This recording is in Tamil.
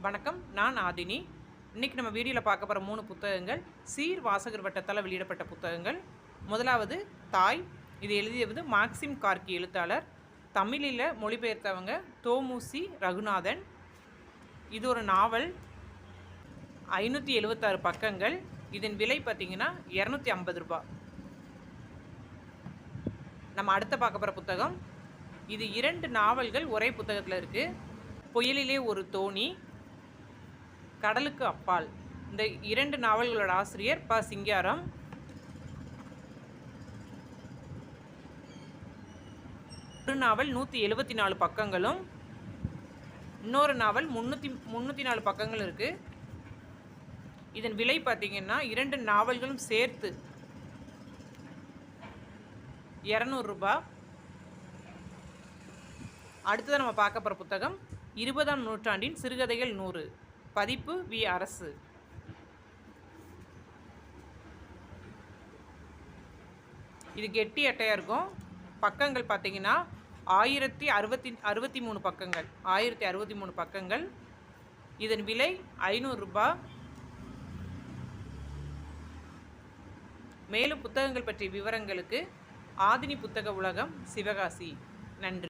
வணக்கம், நான் ஆதினி. இன்றைக்கி நம்ம வீடியோவில் பார்க்க போகிற 3 புத்தகங்கள் சீர் வாசகர் வட்டத்தால் வெளியிடப்பட்ட புத்தகங்கள். முதலாவது தாய். இது எழுதியது மாக்சிம் கார்கி எழுத்தாளர். தமிழில் மொழிபெயர்த்தவங்க தோமுசி ரகுநாதன். இது ஒரு நாவல். 576 பக்கங்கள். இதன் விலை பார்த்திங்கன்னா 250 ரூபா. நம்ம அடுத்த பார்க்க போகிற புத்தகம், இது 2 நாவல்கள் ஒரே புத்தகத்தில் இருக்குது. புயலிலே ஒரு தோணி, கடலுக்கு அப்பால். இந்த 2 நாவல்களோட ஆசிரியர் ப. சிங்காரம். ஒரு நாவல் 174 பக்கங்களும், இன்னொரு நாவல் 304 பக்கங்கள் இருக்குது. இதன் விலை பார்த்திங்கன்னா 2 நாவல்களும் சேர்த்து 200 ரூபா. அடுத்தது நம்ம பார்க்க போகிற புத்தகம் 20ஆம் நூற்றாண்டின் சிறுகதைகள் 100, பதிப்பு வி. அரசு. இது கெட்டி அட்டையாக இருக்கும். பக்கங்கள் பார்த்திங்கன்னா 1063 பக்கங்கள். 1063 பக்கங்கள். இதன் விலை 500 ரூபா. மேலும் புத்தகங்கள் பற்றிய விவரங்களுக்கு ஆதினி புத்தக உலகம், சிவகாசி. நன்றி.